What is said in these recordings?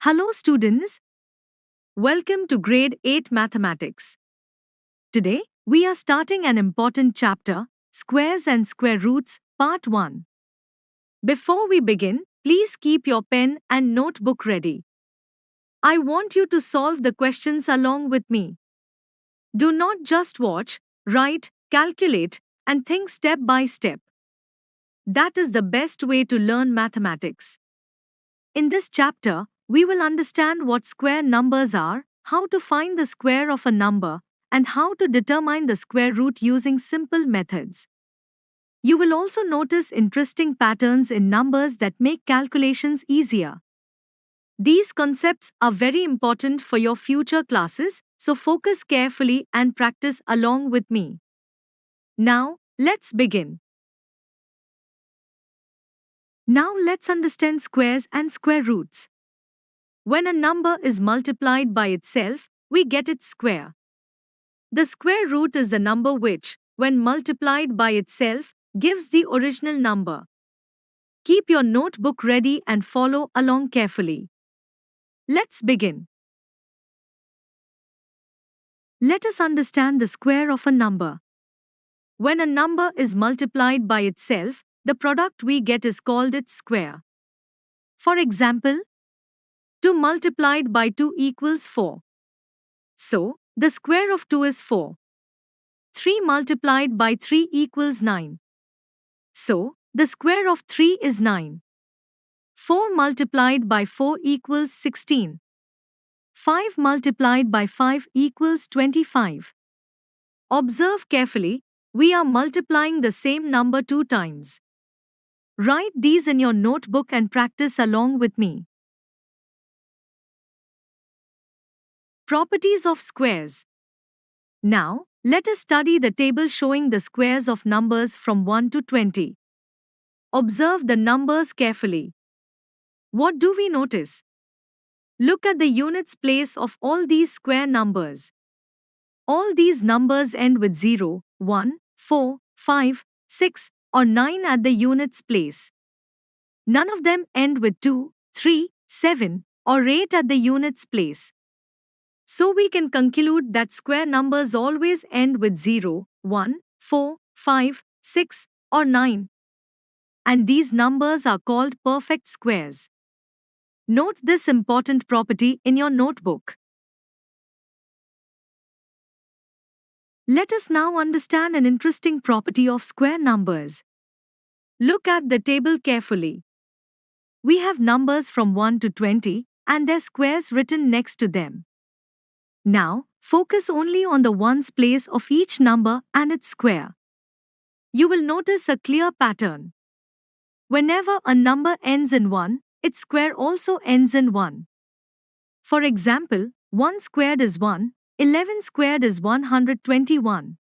Hello students, welcome to grade 8 mathematics. Today, we are starting an important chapter, Squares and Square Roots, Part 1. Before we begin, please keep your pen and notebook ready. I want you to solve the questions along with me. Do not just watch, write, calculate, and think step by step. That is the best way to learn mathematics. In this chapter, we will understand what square numbers are, how to find the square of a number, and how to determine the square root using simple methods. You will also notice interesting patterns in numbers that make calculations easier. These concepts are very important for your future classes, so focus carefully and practice along with me. Now, let's begin. Now let's understand squares and square roots. When a number is multiplied by itself, we get its square. The square root is the number which, when multiplied by itself, gives the original number. Keep your notebook ready and follow along carefully. Let's begin. Let us understand the square of a number. When a number is multiplied by itself, the product we get is called its square. For example, 2 multiplied by 2 equals 4. So, the square of 2 is 4. 3 multiplied by 3 equals 9. So, the square of 3 is 9. 4 multiplied by 4 equals 16. 5 multiplied by 5 equals 25. Observe carefully, we are multiplying the same number 2 times. Write these in your notebook and practice along with me. Properties of squares. Now, let us study the table showing the squares of numbers from 1 to 20. Observe the numbers carefully. What do we notice? Look at the units place of all these square numbers. All these numbers end with 0, 1, 4, 5, 6, or 9 at the units place. None of them end with 2, 3, 7, or 8 at the units place. So we can conclude that square numbers always end with 0, 1, 4, 5, 6, or 9. And these numbers are called perfect squares. Note this important property in your notebook. Let us now understand an interesting property of square numbers. Look at the table carefully. We have numbers from 1 to 20 and their squares written next to them. Now, focus only on the ones place of each number and its square. You will notice a clear pattern. Whenever a number ends in 1, its square also ends in 1. For example, 1 squared is 1, 11 squared is 121.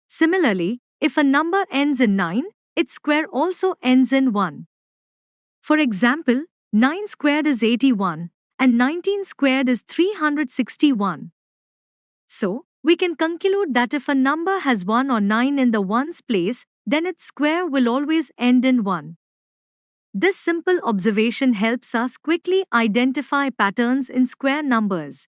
Similarly, if a number ends in 9, its square also ends in 1. For example, 9 squared is 81, and 19 squared is 361. So, we can conclude that if a number has 1 or 9 in the ones place, then its square will always end in 1. This simple observation helps us quickly identify patterns in square numbers.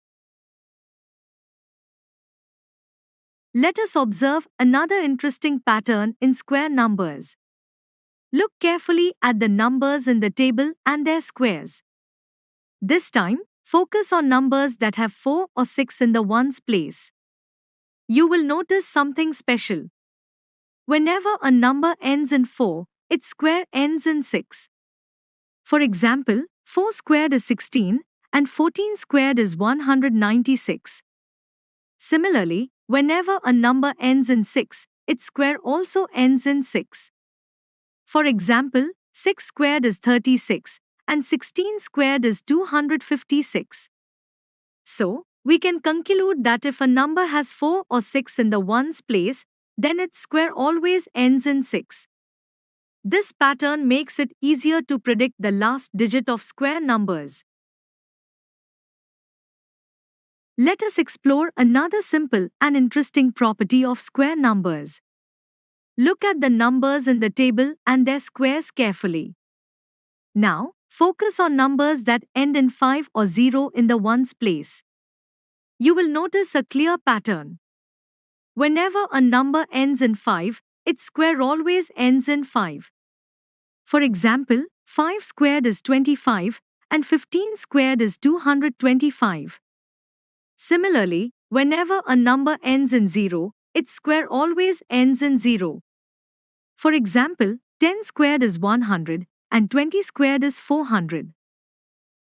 Let us observe another interesting pattern in square numbers. Look carefully at the numbers in the table and their squares. This time, focus on numbers that have 4 or 6 in the ones place. You will notice something special. Whenever a number ends in 4, its square ends in 6. For example, 4 squared is 16, and 14 squared is 196. Similarly, whenever a number ends in 6, its square also ends in 6. For example, 6 squared is 36, and 16 squared is 256. So, we can conclude that if a number has 4 or 6 in the ones place, then its square always ends in 6. This pattern makes it easier to predict the last digit of square numbers. Let us explore another simple and interesting property of square numbers. Look at the numbers in the table and their squares carefully. Now, Focus on numbers that end in 5 or 0 in the ones place. You will notice a clear pattern. Whenever a number ends in 5, its square always ends in 5. For example, 5 squared is 25 and 15 squared is 225. Similarly, whenever a number ends in 0, its square always ends in 0. For example, 10 squared is 100 and 20 squared is 400.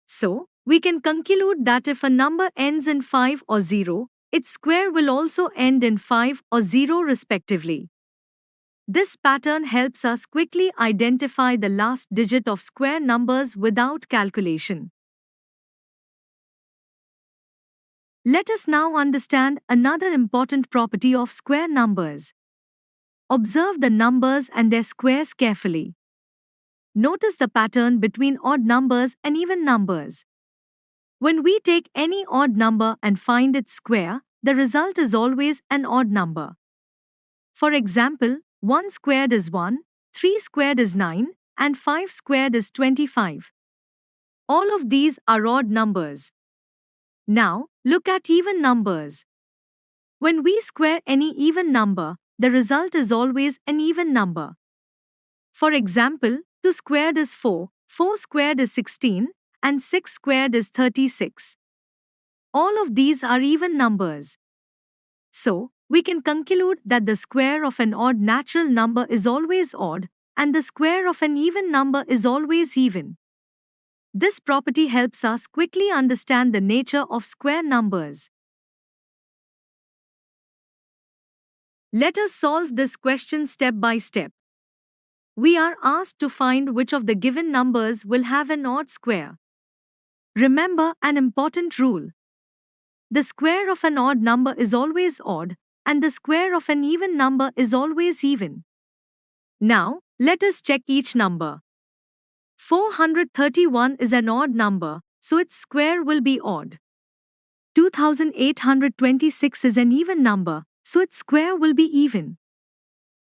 So, we can conclude that if a number ends in 5 or 0, its square will also end in 5 or 0 respectively. This pattern helps us quickly identify the last digit of square numbers without calculation. Let us now understand another important property of square numbers. Observe the numbers and their squares carefully. Notice the pattern between odd numbers and even numbers. When we take any odd number and find its square, the result is always an odd number. For example, 1 squared is 1, 3 squared is 9, and 5 squared is 25. All of these are odd numbers. Now, look at even numbers. When we square any even number, the result is always an even number. For example, 2 squared is 4, 4 squared is 16, and 6 squared is 36. All of these are even numbers. So, we can conclude that the square of an odd natural number is always odd, and the square of an even number is always even. This property helps us quickly understand the nature of square numbers. Let us solve this question step by step. We are asked to find which of the given numbers will have an odd square. Remember an important rule. The square of an odd number is always odd, and the square of an even number is always even. Now, let us check each number. 431 is an odd number, so its square will be odd. 2826 is an even number, so its square will be even.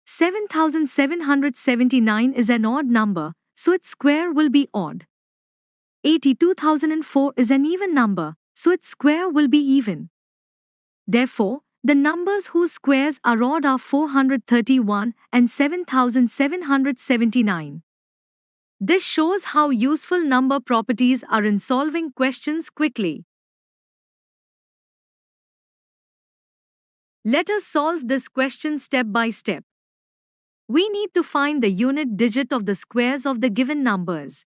7779 is an odd number, so its square will be odd. 82,004 is an even number, so its square will be even. Therefore, the numbers whose squares are odd are 431 and 7779. This shows how useful number properties are in solving questions quickly. Let us solve this question step by step. We need to find the unit digit of the squares of the given numbers.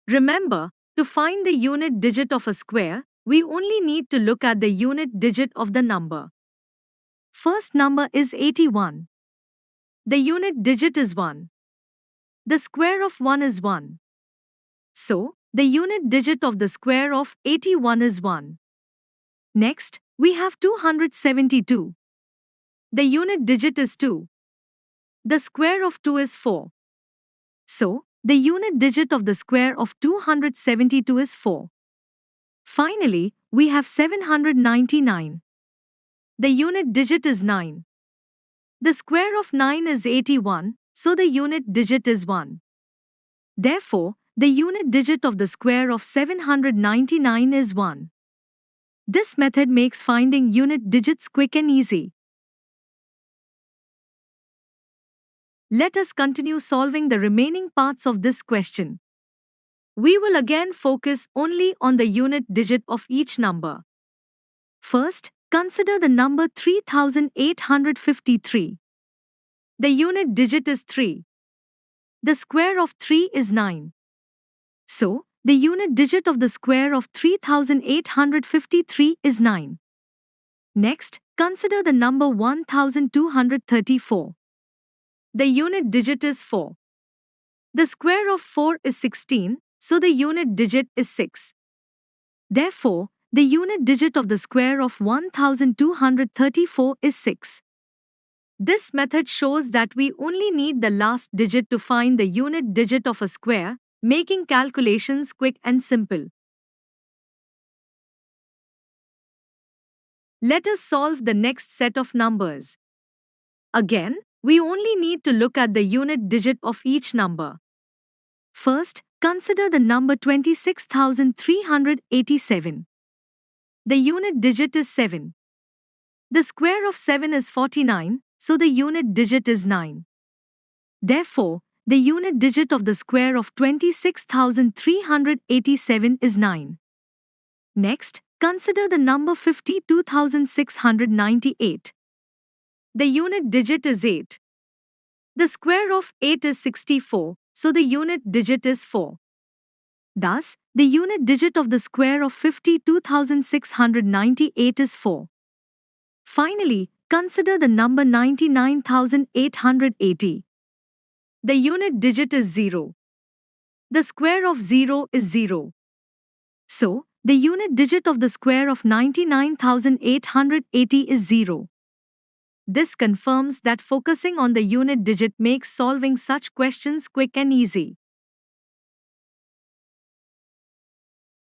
Remember, to find the unit digit of a square, we only need to look at the unit digit of the number. First number is 81. The unit digit is 1. The square of 1 is 1. So, the unit digit of the square of 81 is 1. Next, we have 272. The unit digit is 2. The square of 2 is 4. So, the unit digit of the square of 272 is 4. Finally, we have 799. The unit digit is 9. The square of 9 is 81, so the unit digit is 1. Therefore, the unit digit of the square of 799 is 1. This method makes finding unit digits quick and easy. Let us continue solving the remaining parts of this question. We will again focus only on the unit digit of each number. First, consider the number 3853. The unit digit is 3. The square of 3 is 9. So, the unit digit of the square of 3853 is 9. Next, consider the number 1234. The unit digit is 4. The square of 4 is 16, so the unit digit is 6. Therefore, the unit digit of the square of 1234 is 6. This method shows that we only need the last digit to find the unit digit of a square, making calculations quick and simple. Let us solve the next set of numbers. Again, we only need to look at the unit digit of each number. First, consider the number 26,387. The unit digit is 7. The square of 7 is 49, so the unit digit is 9. Therefore, the unit digit of the square of 26,387 is 9. Next, consider the number 52,698. The unit digit is 8. The square of 8 is 64, so the unit digit is 4. Thus, the unit digit of the square of 52,698 is 4. Finally, consider the number 99,880. The unit digit is 0. The square of 0 is 0. So, the unit digit of the square of 99,880 is 0. This confirms that focusing on the unit digit makes solving such questions quick and easy.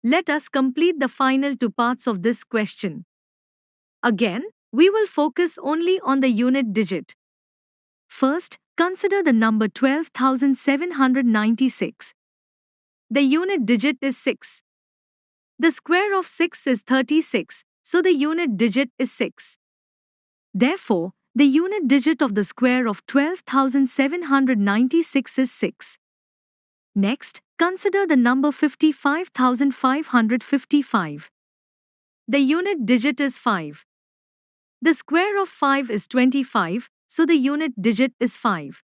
Let us complete the final two parts of this question. Again, we will focus only on the unit digit. First, consider the number 12,796. The unit digit is 6. The square of 6 is 36, so the unit digit is 6. Therefore, the unit digit of the square of 12,796 is 6. Next, consider the number 55,555. The unit digit is 5. The square of 5 is 25, so the unit digit is 5.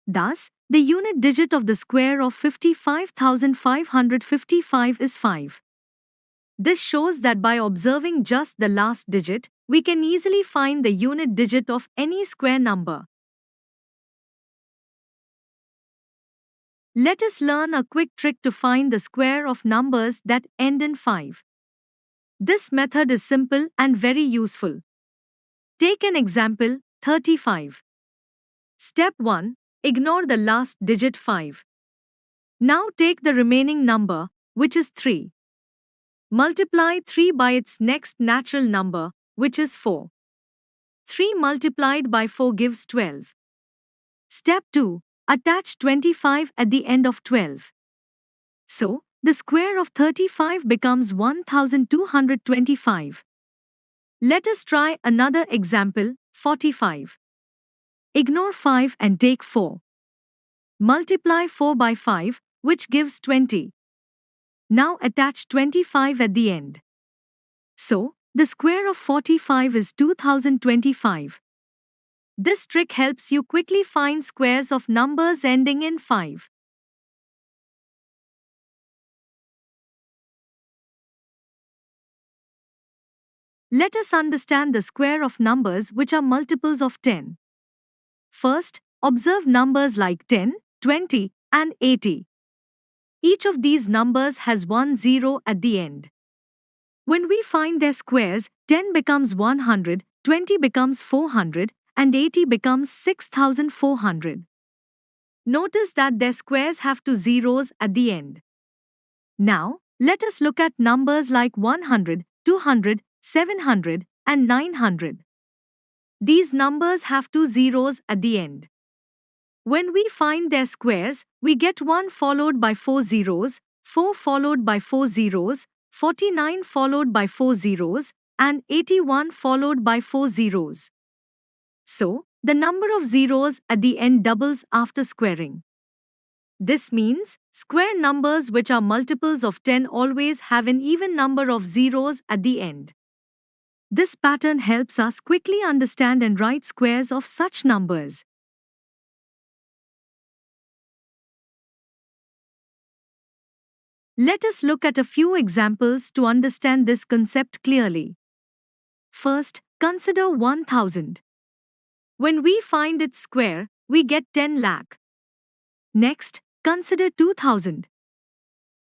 Thus, the unit digit of the square of 55,555 is 5. This shows that by observing just the last digit, we can easily find the unit digit of any square number. Let us learn a quick trick to find the square of numbers that end in 5. This method is simple and very useful. Take an example, 35. Step 1. Ignore the last digit 5. Now take the remaining number, which is 3. Multiply 3 by its next natural number, which is 4. 3 multiplied by 4 gives 12. Step 2. Attach 25 at the end of 12. So, the square of 35 becomes 1225. Let us try another example, 45. Ignore 5 and take 4. Multiply 4 by 5, which gives 20. Now attach 25 at the end. So, the square of 45 is 2025. This trick helps you quickly find squares of numbers ending in 5. Let us understand the square of numbers which are multiples of 10. First, observe numbers like 10, 20, and 80. Each of these numbers has one zero at the end. When we find their squares, 10 becomes 100, 20 becomes 400, and 80 becomes 6400. Notice that their squares have two zeros at the end. Now, let us look at numbers like 100, 200, 700, and 900. These numbers have two zeros at the end. When we find their squares, we get 1 followed by 4 zeros, 4 followed by 4 zeros, 49 followed by 4 zeros, and 81 followed by 4 zeros. So, the number of zeros at the end doubles after squaring. This means, square numbers which are multiples of 10 always have an even number of zeros at the end. This pattern helps us quickly understand and write squares of such numbers. Let us look at a few examples to understand this concept clearly. First, consider 1000. When we find its square, we get 10 lakh. Next, consider 2000.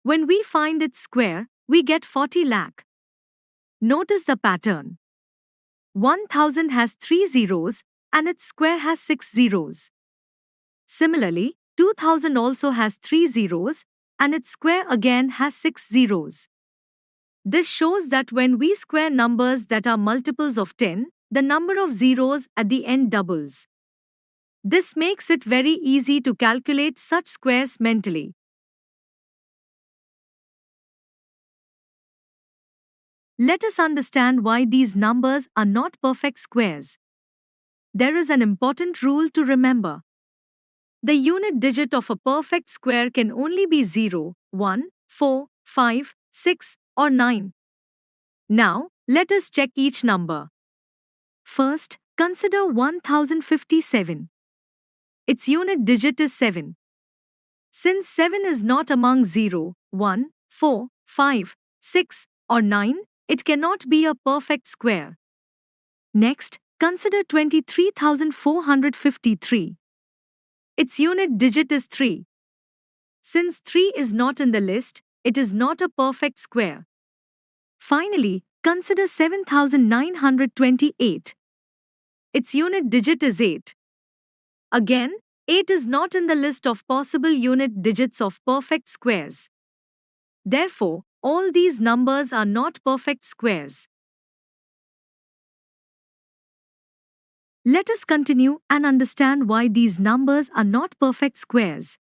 When we find its square, we get 40 lakh. Notice the pattern. 1000 has 3 zeros, and its square has 6 zeros. Similarly, 2000 also has 3 zeros, and its square again has 6 zeros. This shows that when we square numbers that are multiples of 10, the number of zeros at the end doubles. This makes it very easy to calculate such squares mentally. Let us understand why these numbers are not perfect squares. There is an important rule to remember. The unit digit of a perfect square can only be 0, 1, 4, 5, 6, or 9. Now, let us check each number. First, consider 1057. Its unit digit is 7. Since 7 is not among 0, 1, 4, 5, 6, or 9, it cannot be a perfect square. Next, consider 23,453. Its unit digit is 3. Since 3 is not in the list, it is not a perfect square. Finally, consider 7,928. Its unit digit is 8. Again, 8 is not in the list of possible unit digits of perfect squares. Therefore, all these numbers are not perfect squares. Let us continue and understand why these numbers are not perfect squares.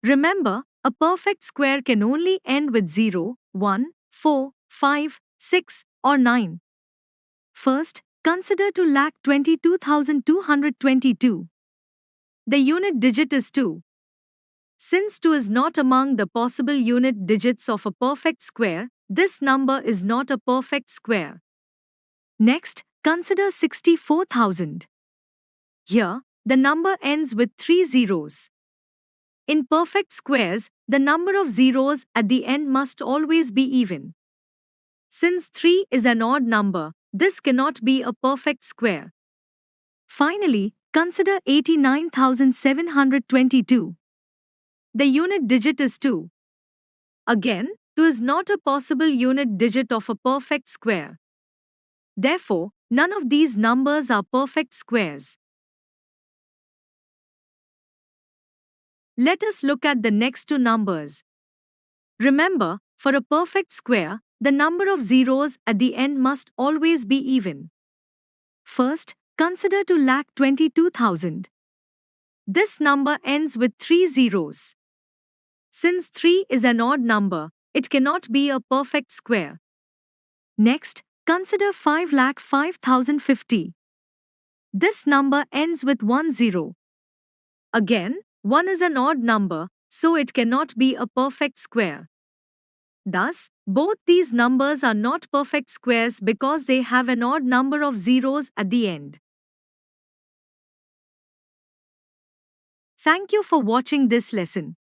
Remember, a perfect square can only end with 0, 1, 4, 5, 6, or 9. First, consider 2,22,222. The unit digit is 2. Since 2 is not among the possible unit digits of a perfect square, this number is not a perfect square. Next, consider 64,000. Here, the number ends with 3 zeros. In perfect squares, the number of zeros at the end must always be even. Since 3 is an odd number, this cannot be a perfect square. Finally, consider 89,722. The unit digit is 2. Again, 2 is not a possible unit digit of a perfect square. Therefore, none of these numbers are perfect squares. Let us look at the next two numbers. Remember, for a perfect square, the number of zeros at the end must always be even. First, consider 2,22,000. This number ends with 3 zeros. Since 3 is an odd number, it cannot be a perfect square. Next, consider 5,05,050. This number ends with 1 zero. Again, 1 is an odd number, so it cannot be a perfect square. Thus, both these numbers are not perfect squares because they have an odd number of zeros at the end. Thank you for watching this lesson.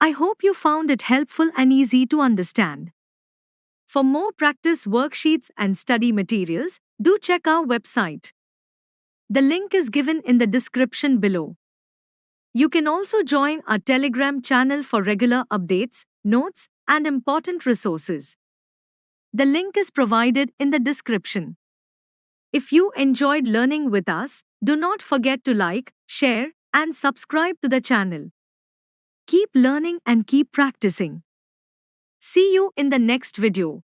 I hope you found it helpful and easy to understand. For more practice worksheets and study materials, do check our website. The link is given in the description below. You can also join our Telegram channel for regular updates, notes, and important resources. The link is provided in the description. If you enjoyed learning with us, do not forget to like, share, and subscribe to the channel. Keep learning and keep practicing. See you in the next video.